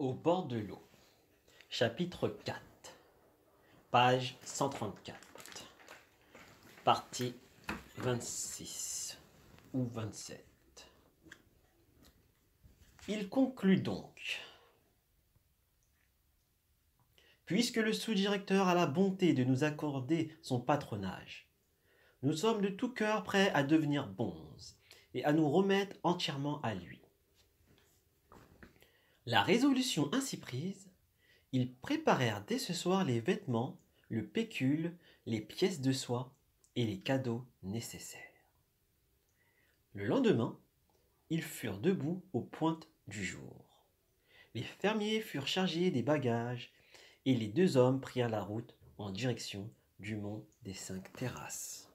Au bord de l'eau. Chapitre 4. Page 134. Partie 26 ou 27. Il conclut donc. Puisque le sous-directeur a la bonté de nous accorder son patronage, nous sommes de tout cœur prêts à devenir bonzes et à nous remettre entièrement à lui. La résolution ainsi prise, ils préparèrent dès ce soir les vêtements, le pécule, les pièces de soie et les cadeaux nécessaires. Le lendemain, ils furent debout aux pointes du jour. Les fermiers furent chargés des bagages et les deux hommes prirent la route en direction du mont des 5 terrasses.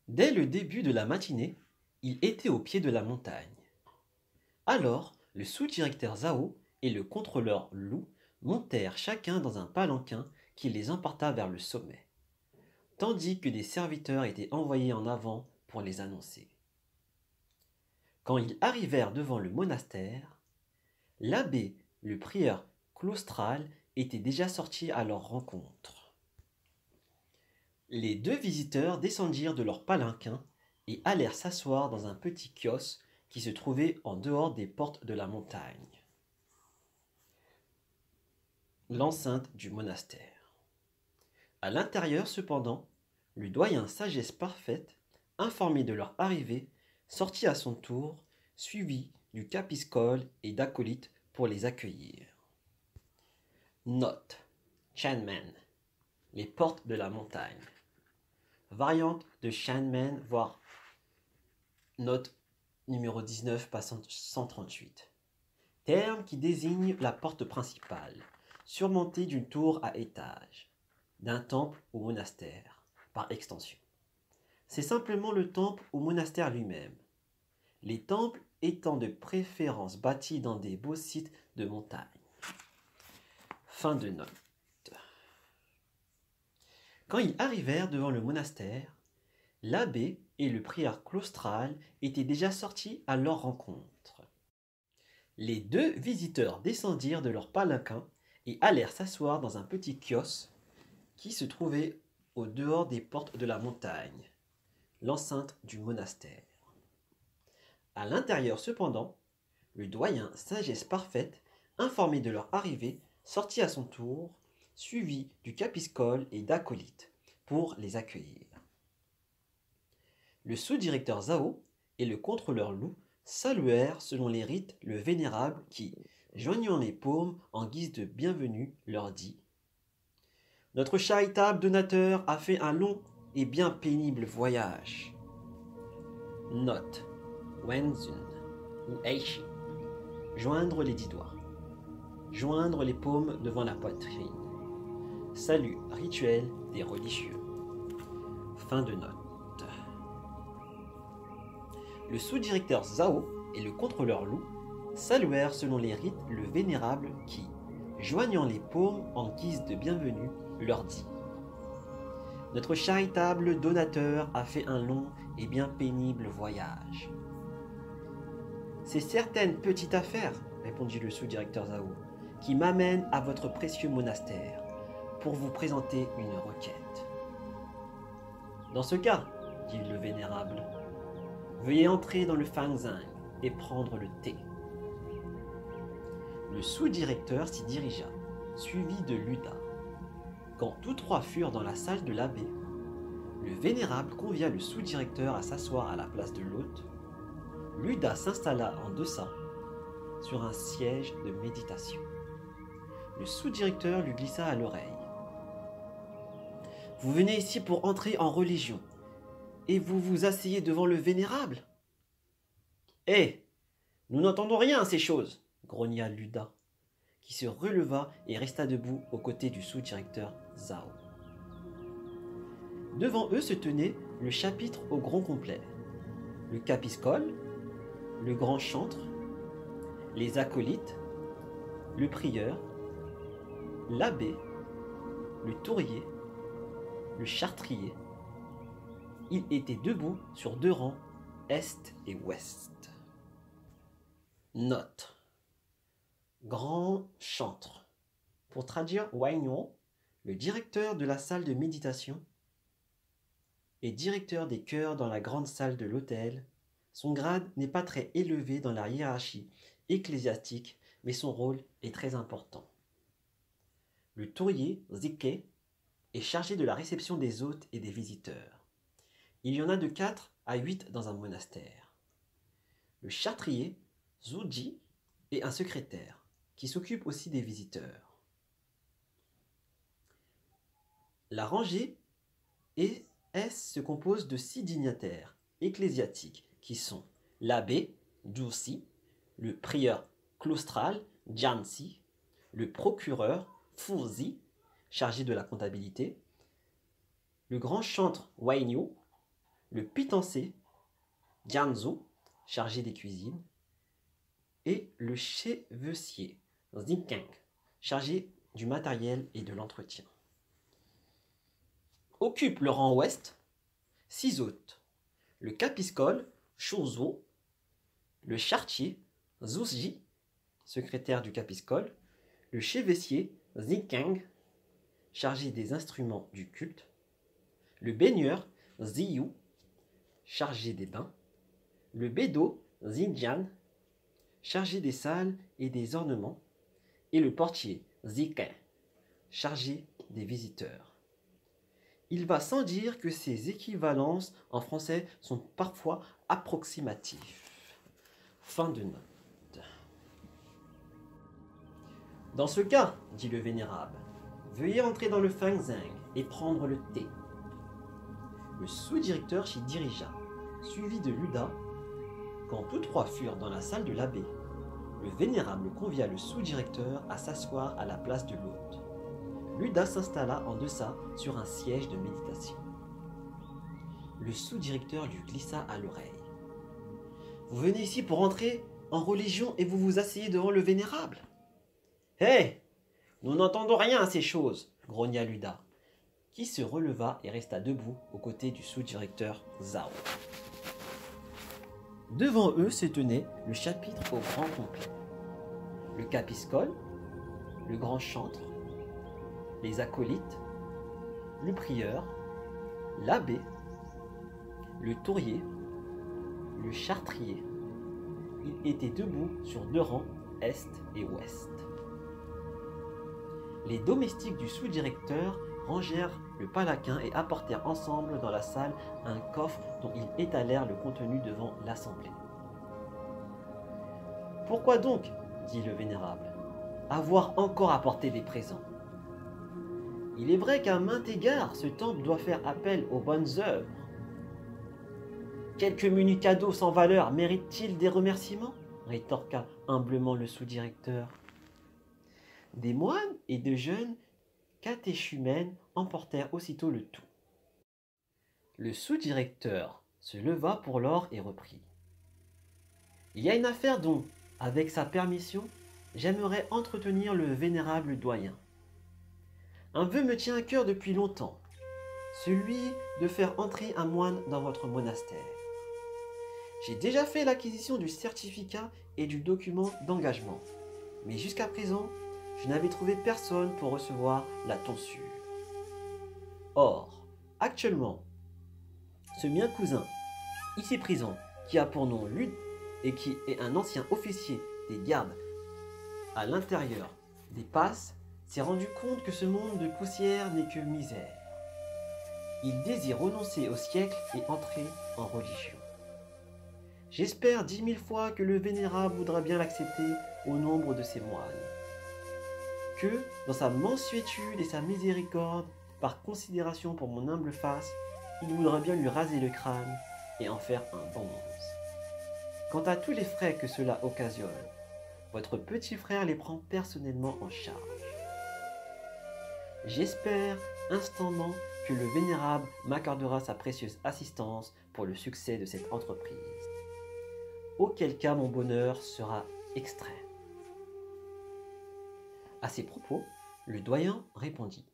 Dès le début de la matinée, ils étaient au pied de la montagne. Alors, le sous-directeur Zhao et le contrôleur Lou montèrent chacun dans un palanquin qui les emporta vers le sommet, tandis que des serviteurs étaient envoyés en avant pour les annoncer. Quand ils arrivèrent devant le monastère, l'abbé, le prieur claustral, était déjà sorti à leur rencontre. Les deux visiteurs descendirent de leur palanquin et allèrent s'asseoir dans un petit kiosque qui se trouvait en dehors des portes de la montagne, l'enceinte du monastère. À l'intérieur, cependant, le doyen Sagesse Parfaite, informé de leur arrivée, sortit à son tour, suivi du capiscole et d'acolytes pour les accueillir. Note: Chanmen, les portes de la montagne. Variante de Chanmen, voire note numéro 19, passant 138. Terme qui désigne la porte principale, surmontée d'une tour à étage, d'un temple au monastère, par extension. C'est simplement le temple au monastère lui-même, les temples étant de préférence bâtis dans des beaux sites de montagne. Fin de note. Quand ils arrivèrent devant le monastère, l'abbé et le prieur claustral étaient déjà sortis à leur rencontre. Les deux visiteurs descendirent de leur palanquin et allèrent s'asseoir dans un petit kiosque qui se trouvait au dehors des portes de la montagne, l'enceinte du monastère. À l'intérieur cependant, le doyen Sagesse Parfaite, informé de leur arrivée, sortit à son tour, suivi du capiscole et d'acolytes, pour les accueillir. Le sous-directeur Zhao et le contrôleur Lou saluèrent selon les rites le vénérable qui, joignant les paumes en guise de bienvenue, leur dit: « Notre charitable donateur a fait un long et bien pénible voyage. » Note: Wenzun ou Eishi. Joindre les 10 doigts. Joindre les paumes devant la poitrine. Salut rituel des religieux. Fin de note. Le sous-directeur Zhao et le contrôleur Lou saluèrent selon les rites le vénérable qui, joignant les paumes en guise de bienvenue, leur dit: « Notre charitable donateur a fait un long et bien pénible voyage. »« C'est certaine petite affaire, répondit le sous-directeur Zhao, qui m'amène à votre précieux monastère pour vous présenter une requête. »« Dans ce cas, dit le vénérable, veuillez entrer dans le Fangzheng et prendre le thé. » Le sous-directeur s'y dirigea, suivi de Luda. Quand tous trois furent dans la salle de l'abbé, le vénérable convia le sous-directeur à s'asseoir à la place de l'hôte. Luda s'installa en deçà, sur un siège de méditation. Le sous-directeur lui glissa à l'oreille: « Vous venez ici pour entrer en religion, et vous vous asseyez devant le vénérable? »« Eh, nous n'entendons rien à ces choses, » grogna Luda, qui se releva et resta debout aux côtés du sous-directeur Zhao. Devant eux se tenait le chapitre au grand complet, le capiscole, le grand chantre, les acolytes, le prieur, l'abbé, le tourier, le chartrier. Ils étaient debout sur 2 rangs, est et ouest. Note: grand chantre. Pour traduire Waignon, le directeur de la salle de méditation et directeur des chœurs dans la grande salle de l'hôtel, son grade n'est pas très élevé dans la hiérarchie ecclésiastique, mais son rôle est très important. Le tourier, Zike, est chargé de la réception des hôtes et des visiteurs. Il y en a de 4 à 8 dans un monastère. Le chartrier, Zuji, est un secrétaire qui s'occupe aussi des visiteurs. La rangée se compose de 6 dignitaires ecclésiastiques qui sont l'abbé, Jusi, le prieur claustral, Jansi, le procureur, Fuzi, chargé de la comptabilité, le grand chantre, Wainyo, le pitancier, Jianzhou, chargé des cuisines, et le chevessier, Zikeng, chargé du matériel et de l'entretien. Occupe le rang ouest 6 hôtes, le capiscole, Shouzuo, le chartier, Zhuji, secrétaire du capiscole, le chevessier, Zikeng, chargé des instruments du culte, le baigneur, Ziyu, chargé des bains, le bédo, Zijian, chargé des salles et des ornements, et le portier, Zike, chargé des visiteurs. Il va sans dire que ces équivalences en français sont parfois approximatifs. Fin de note. Dans ce cas, dit le vénérable, veuillez entrer dans le Fangzheng et prendre le thé. Le sous-directeur s'y dirigea, suivi de Luda. Quand tous trois furent dans la salle de l'abbé, le vénérable convia le sous-directeur à s'asseoir à la place de l'hôte. Luda s'installa en deçà sur un siège de méditation. Le sous-directeur lui glissa à l'oreille. « Vous venez ici pour entrer en religion et vous vous asseyez devant le vénérable ?»« Hé, nous n'entendons rien à ces choses !» grogna Luda, qui se releva et resta debout aux côtés du sous-directeur Zhao. Devant eux se tenait le chapitre au grand complet. Le capiscole, le grand chantre, les acolytes, le prieur, l'abbé, le tourier, le chartrier. Ils étaient debout sur 2 rangs, est et ouest. Les domestiques du sous-directeur rangèrent le palaquin et apportèrent ensemble dans la salle un coffre dont ils étalèrent le contenu devant l'assemblée. « Pourquoi donc, dit le vénérable, avoir encore apporté des présents? Il est vrai qu'à maints égards, ce temple doit faire appel aux bonnes œuvres. Quelques menus cadeaux sans valeur méritent-ils des remerciements? Rétorqua humblement le sous-directeur. Des moines et de jeunes catéchumènes emportèrent aussitôt le tout. Le sous-directeur se leva pour lors et reprit. Il y a une affaire dont, avec sa permission, j'aimerais entretenir le vénérable doyen. Un vœu me tient à cœur depuis longtemps, celui de faire entrer un moine dans votre monastère. J'ai déjà fait l'acquisition du certificat et du document d'engagement, mais jusqu'à présent, je n'avais trouvé personne pour recevoir la tonsure. Or, actuellement, ce mien cousin, ici présent, qui a pour nom Lud et qui est un ancien officier des gardes à l'intérieur des passes, s'est rendu compte que ce monde de poussière n'est que misère. Il désire renoncer au siècle et entrer en religion. J'espère 10 000 fois que le vénérable voudra bien l'accepter au nombre de ses moines. Que, dans sa mansuétude et sa miséricorde, par considération pour mon humble face, il voudra bien lui raser le crâne et en faire un bonze. Quant à tous les frais que cela occasionne, votre petit frère les prend personnellement en charge. J'espère instamment que le vénérable m'accordera sa précieuse assistance pour le succès de cette entreprise. Auquel cas mon bonheur sera extrême. À ces propos, le doyen répondit.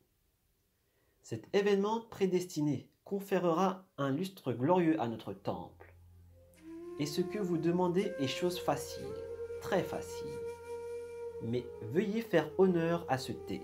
Cet événement prédestiné conférera un lustre glorieux à notre temple. Et ce que vous demandez est chose facile, très facile. mais veuillez faire honneur à ce thé.